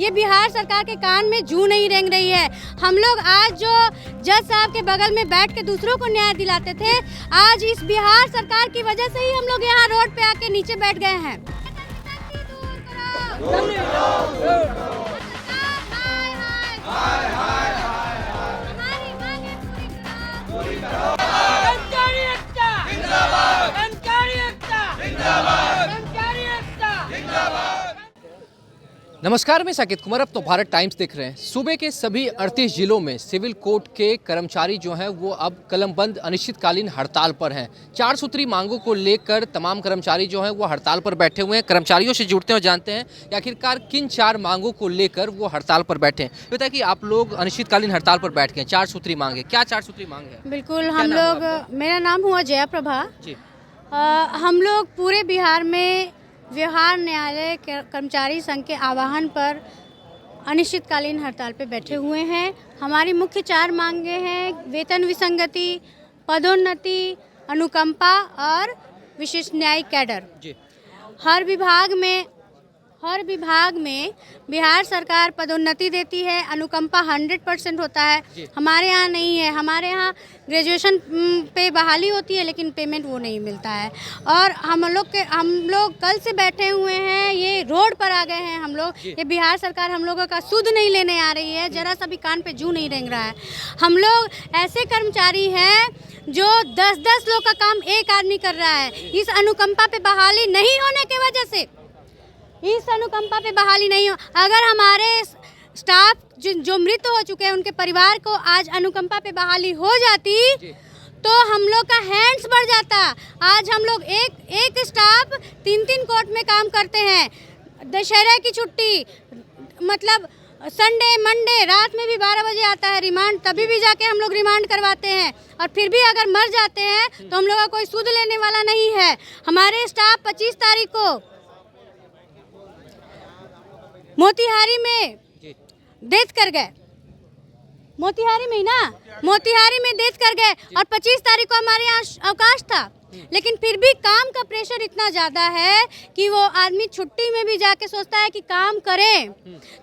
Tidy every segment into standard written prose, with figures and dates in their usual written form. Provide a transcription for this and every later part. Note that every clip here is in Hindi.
ये बिहार सरकार के कान में जूं नहीं रेंग रही है। हम लोग आज जो जज साहब के बगल में बैठ के दूसरों को न्याय दिलाते थे, आज इस बिहार सरकार की वजह से ही हम लोग यहाँ रोड पे आके नीचे बैठ गए हैं। नमस्कार, मैं साकेत कुमार। अब तो भारत टाइम्स देख रहे हैं। सूबे के सभी 38 जिलों में सिविल कोर्ट के कर्मचारी जो हैं वो अब कलमबंद अनिश्चितकालीन हड़ताल पर हैं। 4 सूत्री मांगों को लेकर तमाम कर्मचारी जो हैं वो हड़ताल पर बैठे हुए हैं। कर्मचारियों से जुड़ते हुए जानते हैं कि आखिरकार किन 4 मांगों को लेकर वो हड़ताल पर बैठे हैं। बताइए कि आप लोग अनिश्चितकालीन हड़ताल पर बैठ गए, 4 सूत्री मांगे, क्या 4 सूत्री मांग है? बिल्कुल, हम लोग, मेरा नाम हुआ जया प्रभा जी। हम लोग पूरे बिहार में व्यवहार न्यायालय कर्मचारी संघ के आह्वान पर अनिश्चितकालीन हड़ताल पे बैठे हुए हैं। हमारी मुख्य 4 मांगे हैं: वेतन विसंगति, पदोन्नति, अनुकंपा और विशिष्ट न्यायिक कैडर जी। हर विभाग में बिहार सरकार पदोन्नति देती है, अनुकंपा 100% होता है। हमारे यहाँ नहीं है। हमारे यहाँ ग्रेजुएशन पे बहाली होती है लेकिन पेमेंट वो नहीं मिलता है। और हम लोग कल से बैठे हुए हैं, ये रोड पर आ गए हैं हम लोग। ये बिहार सरकार हम लोगों का सुध नहीं लेने आ रही है, जरा सा भी कान पे जूं नहीं रेंग रहा है। हम लोग ऐसे कर्मचारी हैं जो 10-10 लोग का काम एक आदमी कर रहा है। इस अनुकंपा पे बहाली नहीं होने की वजह से, इस अनुकंपा पे बहाली नहीं हो, अगर हमारे स्टाफ जो मृत हो चुके हैं उनके परिवार को आज अनुकंपा पे बहाली हो जाती तो हम लोग का हैंड्स बढ़ जाता। आज हम लोग एक स्टाफ 3-3 कोर्ट में काम करते हैं। दशहरा की छुट्टी, मतलब संडे मंडे रात में भी 12 बजे आता है रिमांड, तभी भी जाके हम लोग रिमांड करवाते हैं। और फिर भी अगर मर जाते हैं तो हम लोग का कोई सुध लेने वाला नहीं है। हमारे स्टाफ 25 तारीख को मोतिहारी में डेथ कर गए। मोतिहारी में डेथ कर गए और 25 तारीख को हमारे यहाँ अवकाश था। लेकिन फिर भी काम का प्रेशर इतना ज़्यादा है कि वो आदमी छुट्टी में भी जाके सोचता है कि काम करें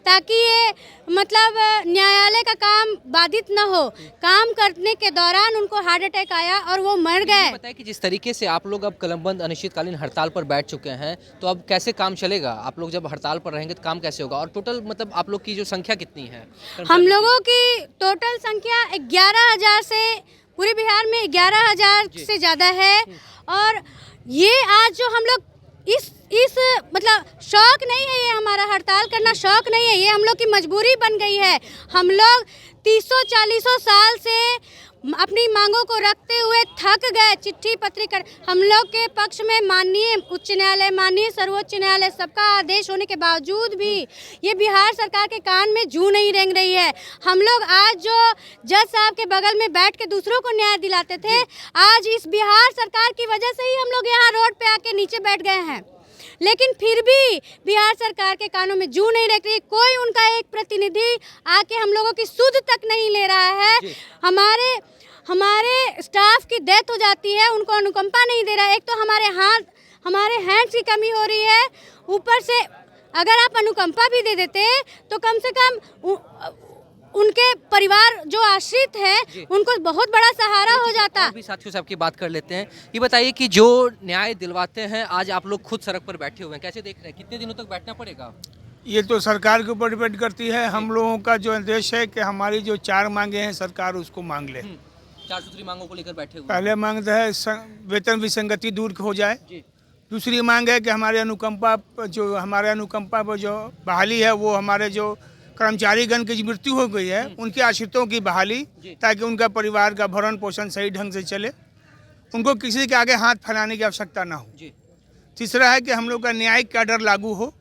ताकि ये मतलब न्यायालय का काम बाधित न हो। काम करने के दौरान उनको हार्ट अटैक आया और वो मर गए। बताइए कि जिस तरीके से आप लोग अब कलमबंद अनिश्चितकालीन हड़ताल पर बैठ चुके हैं तो अब कैसे काम चलेगा? आप लोग जब हड़ताल पर रहेंगे तो काम कैसे होगा? और टोटल मतलब आप लोग की जो संख्या कितनी है? हम लोगों की टोटल संख्या 11,000 से, पूरे बिहार में 11,000 से ज़्यादा है। और ये आज जो हम लोग इस मतलब शौक नहीं है, ये हमारा हड़ताल करना शौक नहीं है, ये हम लोग की मजबूरी बन गई है। हम लोग 30-40 साल से अपनी मांगों को रखते हुए थक गए। चिट्ठी पत्री कर हम लोग के पक्ष में माननीय उच्च न्यायालय, माननीय सर्वोच्च न्यायालय, सबका आदेश होने के बावजूद भी ये बिहार सरकार के कान में जूं नहीं रेंग रही है। हम लोग आज जो जज साहब के बगल में बैठ के दूसरों को न्याय दिलाते थे, आज इस बिहार सरकार की वजह से ही हम लोग यहाँ रोड पे आके नीचे बैठ गए हैं। लेकिन फिर भी बिहार सरकार के कानों में जूं नहीं रख रही। कोई उनका एक प्रतिनिधि आके हम लोगों की सुध तक नहीं ले रहा है। हमारे स्टाफ की डेथ हो जाती है, उनको अनुकंपा नहीं दे रहा है। एक तो हमारे हैंड्स की कमी हो रही है, ऊपर से अगर आप अनुकंपा भी दे देते तो कम से कम उनके परिवार जो आश्रित है उनको बहुत बड़ा सहारा हो जाता। अभी साथियों से आपकी बात कर लेते हैं। ये बताइए कि जो न्याय दिलवाते हैं, आज आप लोग खुद सड़क पर बैठे हुए हैं, कैसे देख रहे हैं? कितने दिनों तक बैठना पड़ेगा? ये तो सरकार के ऊपर डिपेंड करती है। हम लोगों का जो आदेश है कि हमारी जो 4 मांगे हैं सरकार उसको मांग ले। 4 सूत्री मांगों को लेकर बैठे हुए। पहले मांग है वेतन विसंगति दूर हो जाए। दूसरी मांग है कि हमारे अनुकंपा पर जो बहाली है, वो हमारे जो कर्मचारीगण की मृत्यु हो गई है उनके आश्रितों की बहाली, ताकि उनका परिवार का भरण पोषण सही ढंग से चले, उनको किसी के आगे हाथ फैलाने की आवश्यकता ना हो। तीसरा है कि हम लोग का न्यायिक कैडर लागू हो।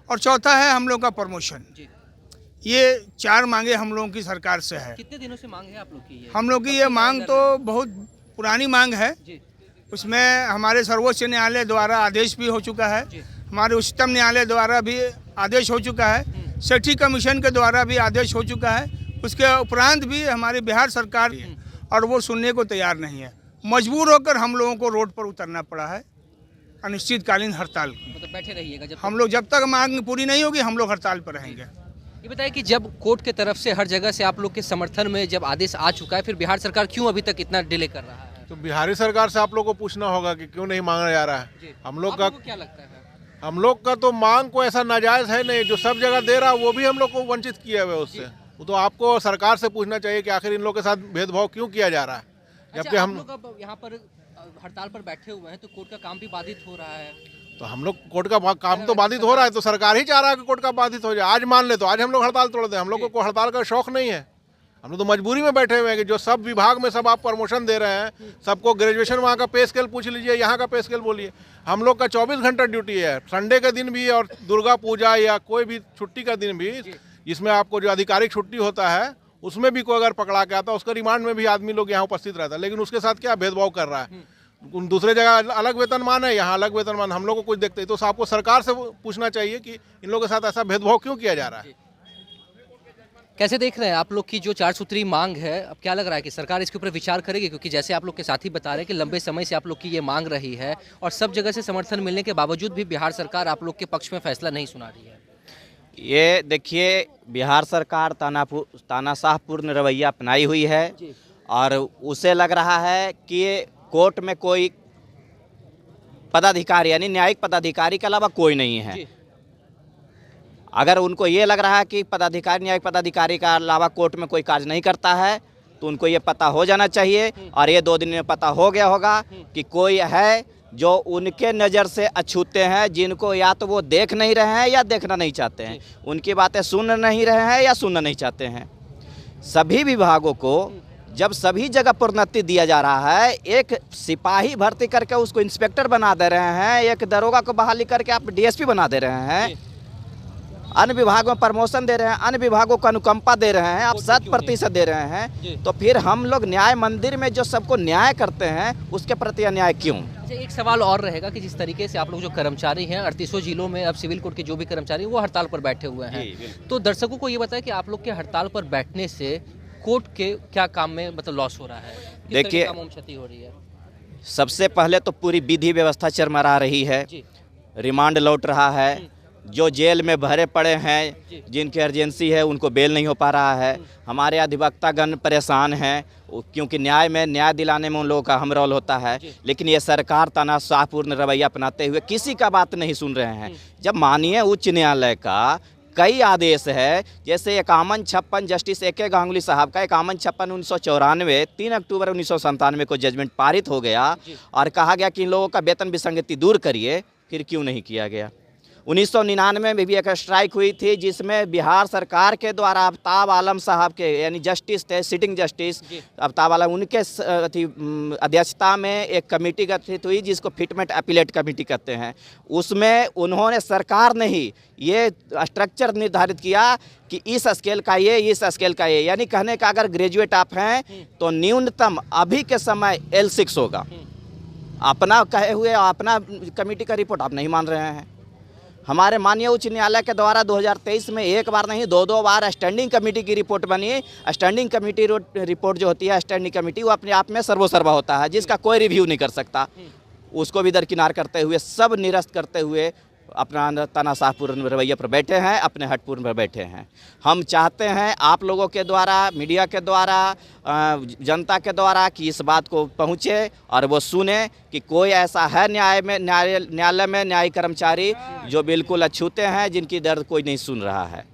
और चौथा है हम लोग का प्रमोशन। ये 4 मांगे हम लोगों की सरकार से है। कितने दिनों से मांग है आप लोग की? हम लोग की ये मांग तो बहुत पुरानी मांग है। उसमें हमारे सर्वोच्च न्यायालय द्वारा आदेश भी हो चुका है, हमारे उच्चतम न्यायालय द्वारा भी आदेश हो चुका है, सेठी कमीशन के द्वारा भी आदेश हो चुका है। उसके उपरांत भी हमारी बिहार सरकार और वो सुनने को तैयार नहीं है। मजबूर होकर हम लोगों को रोड पर उतरना पड़ा है अनिश्चितकालीन हड़ताल। मतलब बैठे रहिएगा जब हम लोग, जब तक मांग पूरी नहीं होगी हम लोग हड़ताल पर रहेंगे। ये बताइए कि जब कोर्ट के तरफ से हर जगह से आप लोग के समर्थन में जब आदेश आ चुका है, फिर बिहार सरकार क्यों अभी तक इतना डिले कर रहा है? तो बिहारी सरकार से आप लोग को पूछना होगा कि क्यों नहीं मांगा जा रहा है। हम लोग का क्या लगता है? हम लोग का तो मांग को ऐसा नाजायज है नहीं, जो सब जगह दे रहा है वो भी हम लोग को वंचित किया हुआ है उससे। वो तो आपको सरकार से पूछना चाहिए कि आखिर इन लोग के साथ भेदभाव क्यों किया जा रहा है, जबकि हम लोग अब यहाँ पर हड़ताल पर बैठे हुए हैं, तो कोर्ट का काम भी बाधित हो रहा है। तो हम लोग कोर्ट का काम तो बाधित हो रहा है, तो सरकार ही चाह रहा है कि कोर्ट का बाधित हो जाए। आज मान ले तो आज हम लोग हड़ताल तोड़ दें, हम लोग को हड़ताल का शौक नहीं है। हम लोग तो मजबूरी में बैठे हुए हैं कि जो सब विभाग में सब आप प्रमोशन दे रहे हैं, सबको ग्रेजुएशन वहाँ का पे स्केल पूछ लीजिए, यहाँ का पे स्केल बोलिए। हम लोग का 24 घंटा ड्यूटी है, संडे के दिन भी और दुर्गा पूजा या कोई भी छुट्टी का दिन भी, जिसमें आपको जो आधिकारिक छुट्टी होता है उसमें भी कोई अगर पकड़ा के आता है, उसका रिमांड में भी आदमी लोग यहाँ उपस्थित रहता है। लेकिन उसके साथ क्या भेदभाव कर रहा है। दूसरे जगह अलग वेतनमान है, यहाँ अलग वेतनमान, हम लोग को कुछ देखते हैं। तो आपको सरकार से पूछना चाहिए कि इन लोगों के साथ ऐसा भेदभाव क्यों किया जा रहा है। कैसे देख रहे हैं आप लोग की जो 4 सूत्री मांग है? अब क्या लग रहा है कि सरकार इसके ऊपर विचार करेगी? क्योंकि जैसे आप लोग के साथी बता रहे हैं कि लंबे समय से आप लोग की ये मांग रही है और सब जगह से समर्थन मिलने के बावजूद भी बिहार सरकार आप लोग के पक्ष में फैसला नहीं सुना रही है। ये देखिए, बिहार सरकार तानाशाहपूर्ण रवैया अपनाई हुई है और उसे लग रहा है कि कोर्ट में कोई पदाधिकारी यानी न्यायिक पदाधिकारी के अलावा कोई नहीं है। अगर उनको ये लग रहा है कि पदाधिकारी न्यायिक पदाधिकारी के अलावा कोर्ट में कोई कार्य नहीं करता है, तो उनको ये पता हो जाना चाहिए और ये 2 दिन में पता हो गया होगा कि कोई है जो उनके नज़र से अछूते हैं, जिनको या तो वो देख नहीं रहे हैं या देखना नहीं चाहते हैं, उनकी बातें सुन नहीं रहे हैं या सुनना नहीं चाहते हैं। सभी विभागों को जब सभी जगह प्रोन्नति दिया जा रहा है, एक सिपाही भर्ती करके उसको इंस्पेक्टर बना दे रहे हैं, एक दरोगा को बहाली करके आप डीएसपी बना दे रहे हैं, अन्य विभागों में प्रमोशन दे रहे हैं, अन्य विभागों को अनुकंपा दे रहे हैं, आप 100% दे रहे हैं, तो फिर हम लोग न्याय मंदिर में जो सबको न्याय करते हैं उसके प्रति अन्याय क्यों? एक सवाल और रहेगा कि जिस तरीके से आप लोग जो कर्मचारी हैं 38 जिलों में, अब सिविल कोर्ट के जो भी कर्मचारी हैं वो हड़ताल पर बैठे हुए हैं, तो दर्शकों को ये बताएं कि आप लोग के हड़ताल पर बैठने से कोर्ट के क्या काम में मतलब लॉस हो रहा है? देखिए, क्षति हो रही है। सबसे पहले तो पूरी विधि व्यवस्था चरमरा रही है, रिमांड लौट रहा है, जो जेल में भरे पड़े हैं जिनकी अर्जेंसी है उनको बेल नहीं हो पा रहा है, हमारे अधिवक्तागण परेशान हैं क्योंकि न्याय में न्याय दिलाने में उन लोगों का अहम रोल होता है। लेकिन ये सरकार तानाशाहपूर्ण रवैया अपनाते हुए किसी का बात नहीं सुन रहे हैं। जब माननीय उच्च न्यायालय का कई आदेश है, जैसे 5156 जस्टिस AK गांगुली साहब का 5156 1994 3 अक्टूबर 1997 को जजमेंट पारित हो गया और कहा गया कि इन लोगों का वेतन विसंगति दूर करिए, फिर क्यों नहीं किया गया? 1999 में भी एक स्ट्राइक हुई थी जिसमें बिहार सरकार के द्वारा आफ्ताब आलम साहब के यानी जस्टिस थे, सिटिंग जस्टिस आफ्ताब आलम, उनके अध्यक्षता में एक कमेटी गठित हुई जिसको फिटमेंट अपीलेट कमेटी कहते हैं। उसमें उन्होंने, सरकार ने ही ये स्ट्रक्चर निर्धारित किया कि इस स्केल का ये, इस स्केल का ये, यानी कहने का अगर ग्रेजुएट आप हैं तो न्यूनतम अभी के समय L6 होगा। अपना कहे हुए अपना कमेटी का रिपोर्ट आप नहीं मान रहे हैं। हमारे माननीय उच्च न्यायालय के द्वारा 2023 में एक बार नहीं 2 बार स्टैंडिंग कमेटी की रिपोर्ट बनी। स्टैंडिंग कमेटी रिपोर्ट जो होती है, स्टैंडिंग कमेटी, वो अपने आप में सर्वोसर्वा होता है जिसका कोई रिव्यू नहीं कर सकता। उसको भी दरकिनार करते हुए, सब निरस्त करते हुए अपना तानाशाहपूर्ण रवैया पर बैठे हैं, अपने हटपूर्ण पर बैठे हैं। हम चाहते हैं आप लोगों के द्वारा, मीडिया के द्वारा, जनता के द्वारा कि इस बात को पहुँचे और वो सुने कि कोई ऐसा है न्यायालय में न्यायिक कर्मचारी जो बिल्कुल अछूते हैं, जिनकी दर्द कोई नहीं सुन रहा है।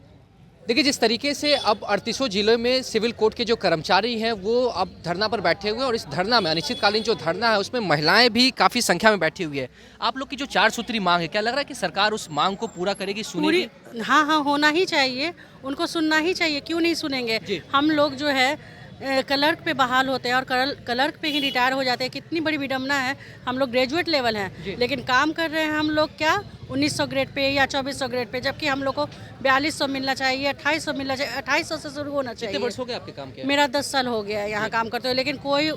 देखिए, जिस तरीके से अब 38 जिलों में सिविल कोर्ट के जो कर्मचारी हैं वो अब धरना पर बैठे हुए हैं और इस धरना में, अनिश्चितकालीन जो धरना है उसमें महिलाएं भी काफ़ी संख्या में बैठी हुई है। आप लोग की जो 4 सूत्री मांग है, क्या लग रहा है कि सरकार उस मांग को पूरा करेगी, सुनेगी? हाँ, होना ही चाहिए, उनको सुनना ही चाहिए, क्यों नहीं सुनेंगे। हम लोग जो है क्लर्क पे बहाल होते हैं और क्लर्क पे ही रिटायर हो जाते हैं। कितनी बड़ी विडम्बना है। हम लोग ग्रेजुएट लेवल हैं लेकिन काम कर रहे हैं हम लोग क्या 1900 ग्रेड पे या 2400 ग्रेड पे, जबकि हम लोग को 4200 मिलना चाहिए, 2800 मिलना चाहिए, 2800 से शुरू होना चाहिए। कितने वर्ष हो गए आपके काम के? मेरा 10 साल हो गया है यहाँ काम करते हुए, लेकिन कोई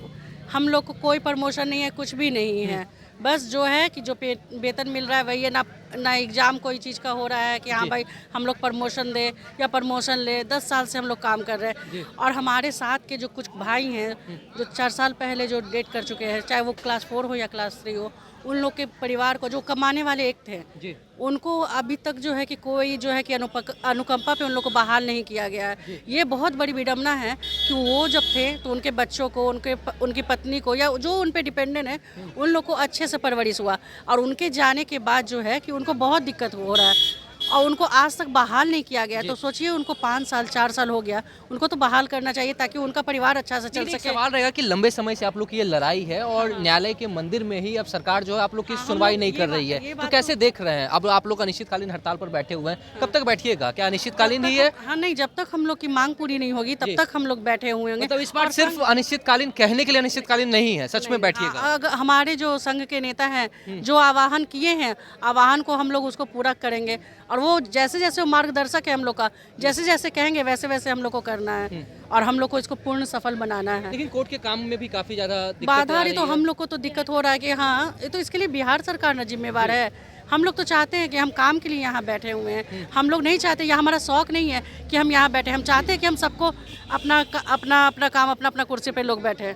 हम लोग को कोई प्रमोशन नहीं है, कुछ भी नहीं है। बस जो है कि जो वेतन मिल रहा है वही है, ना एग्ज़ाम कोई चीज़ का हो रहा है कि हाँ भाई हम लोग प्रमोशन दे या प्रमोशन ले। 10 साल से हम लोग काम कर रहे हैं और हमारे साथ के जो कुछ भाई हैं जो 4 साल पहले जो डेट कर चुके हैं, चाहे वो क्लास 4 हो या क्लास 3 हो, उन लोग के परिवार को, जो कमाने वाले एक थे, जी उनको अभी तक जो है कि कोई जो है कि अनुकंपा पे उन लोग को बहाल नहीं किया गया है। ये बहुत बड़ी विडम्बना है कि वो जब थे तो उनके बच्चों को, उनकी पत्नी को, या जो उन पे डिपेंडेंट है, उन लोग को अच्छे से परवरिश हुआ, और उनके जाने के बाद जो है कि उनको बहुत दिक्कत हो रहा है और उनको आज तक बहाल नहीं किया गया। तो सोचिए, उनको 5 साल 4 साल हो गया, उनको तो बहाल करना चाहिए ताकि उनका परिवार अच्छा से चल लेकिन एक सके। सवाल रहेगा कि लंबे समय से आप लोग की ये लड़ाई है और न्यायालय के मंदिर में ही अब सरकार जो है आप लोग की सुनवाई नहीं कर रही है, तो कैसे देख रहे हैं? अब आप लोग अनिश्चितकालीन हड़ताल पर बैठे हुए हैं, कब तक बैठिएगा? क्या अनिश्चितकालीन ही है? हाँ, नहीं, जब तक हम लोग की मांग पूरी नहीं होगी तब तक हम लोग बैठे हुए होंगे। मतलब इस बार सिर्फ अनिश्चितकालीन कहने के लिए अनिश्चितकालीन नहीं है, सच में बैठिएगा? हमारे जो संघ के नेता हैं, जो आह्वान किए हैं, आह्वान को हम लोग उसको पूरा करेंगे, और वो जैसे जैसे वो मार्गदर्शक है हम लोग का, जैसे जैसे कहेंगे वैसे वैसे हम लोग को करना है, और हम लोग को इसको पूर्ण सफल बनाना है। लेकिन कोर्ट के काम में भी काफी ज्यादा बाधा आ रही, तो हम लोग को तो दिक्कत हो रहा है कि हाँ, ये तो इसके लिए बिहार सरकार ना जिम्मेवार है। हम लोग तो चाहते हैं कि हम काम के लिए यहाँ बैठे हुए हैं, हम लोग नहीं चाहते, यह हमारा शौक नहीं है कि हम यहाँ बैठे, हम चाहते हैं कि हम सबको अपना काम, अपना कुर्सी पे लोग बैठे।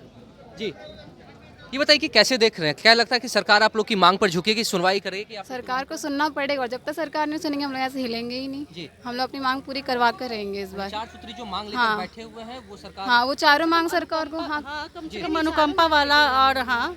जी, ये बताइए कि कैसे देख रहे हैं? क्या लगता है कि सरकार आप लोग की मांग पर झुकेगी, सुनवाई करेगी? आप सरकार को सुनना पड़ेगा, और जब तक सरकार नहीं सुनेंगे हम लोग ऐसे हिलेंगे ही नहीं। जी। हम लोग अपनी मांग पूरी करवा कर रहेंगे इस बार। 4 सूत्री जो मांग लेकर हाँ। बैठे हुए हैं वो सरकार, हाँ, वो चारों मांग सरकार को, हाँ, कम से कम अनुकंपा वाला, और हाँ,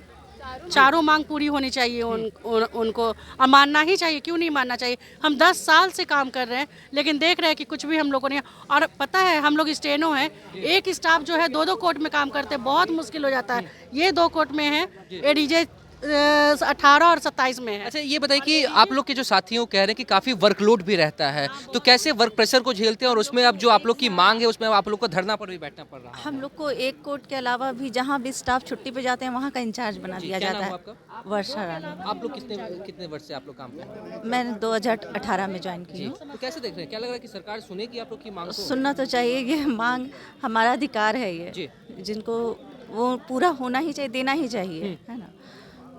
चारों मांग पूरी होनी चाहिए उनको, और मानना ही चाहिए। क्यों नहीं मानना चाहिए? हम 10 साल से काम कर रहे हैं, लेकिन देख रहे हैं कि कुछ भी हम लोगों ने, और पता है हम लोग स्टेनो हैं, एक स्टाफ जो है 2-2 कोर्ट में काम करते हैं, बहुत मुश्किल हो जाता है। ये 2 कोर्ट में है, एडीजे 18 और 27 में है। अच्छा ये बताइए कि आप लोग के जो साथी हैं वो कह रहे हैं कि काफ़ी वर्कलोड भी रहता है, तो कैसे वर्क प्रेशर को झेलते हैं? और उसमें अब जो आप लोग की मांग है उसमें अब आप लोग को धरना पर भी बैठना पड़ रहा है। हम लोग को एक कोर्ट के अलावा भी जहाँ भी स्टाफ छुट्टी पे जाते हैं वहाँ का इंचार्ज बना दिया क्या जाता नाम है। आपका? वर्षा रानी। आप लोग कितने वर्ष से आप लोग काम कर रहे हैं? मैंने 2018 में ज्वाइन की हूँ। तो कैसे देख रहे हैं? क्या लग रहा है कि सरकार सुनेगी आप लोग की मांग को? सुनना तो चाहिए, ये मांग हमारा अधिकार है, जी। ये जिनको वो पूरा होना ही चाहिए, देना ही चाहिए, है ना।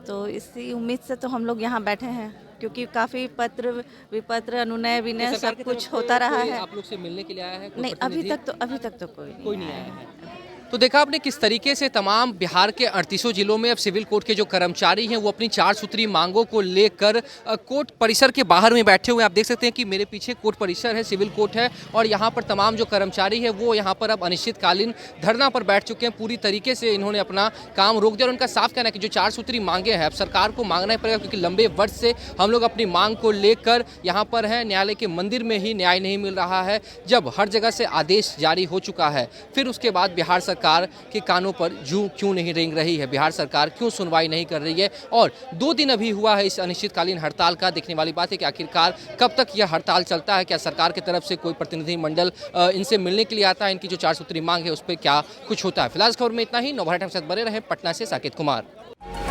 तो इसी उम्मीद से तो हम लोग यहाँ बैठे हैं, क्योंकि काफ़ी पत्र विपत्र अनुनय विनय सरकार सब की कुछ तरफ होता से रहा कोई है। आप लोग से मिलने के लिए आया है कोई नहीं, प्रतिनिधि? अभी तक तो कोई नहीं आया है। तो देखा आपने किस तरीके से तमाम बिहार के 38 जिलों में अब सिविल कोर्ट के जो कर्मचारी हैं वो अपनी 4 सूत्री मांगों को लेकर कोर्ट परिसर के बाहर में बैठे हुए हैं। आप देख सकते हैं कि मेरे पीछे कोर्ट परिसर है, सिविल कोर्ट है, और यहाँ पर तमाम जो कर्मचारी है वो यहाँ पर अब अनिश्चितकालीन धरना पर बैठ चुके हैं। पूरी तरीके से इन्होंने अपना काम रोक दिया और उनका साफ कहना है कि जो 4 सूत्री मांगे हैं अब सरकार को मांगना ही पड़ेगा, क्योंकि लंबे वर्ष से हम लोग अपनी मांग को लेकर यहाँ पर हैं। न्यायालय के मंदिर में ही न्याय नहीं मिल रहा है, जब हर जगह से आदेश जारी हो चुका है, फिर उसके बाद बिहार सरकार के कानों पर जूं क्यों नहीं रेंग रही है, बिहार सरकार क्यों सुनवाई नहीं कर रही है। और 2 दिन अभी हुआ है इस अनिश्चितकालीन हड़ताल का। देखने वाली बात है कि आखिरकार कब तक यह हड़ताल चलता है, क्या सरकार की तरफ से कोई प्रतिनिधिमंडल इनसे मिलने के लिए आता है, इनकी जो 4 सूत्री मांग है उस पर क्या कुछ होता है। फिलहाल इस खबर में इतना ही। नवभारत टाइम्स के साथ बने रहें। पटना से साकेत कुमार।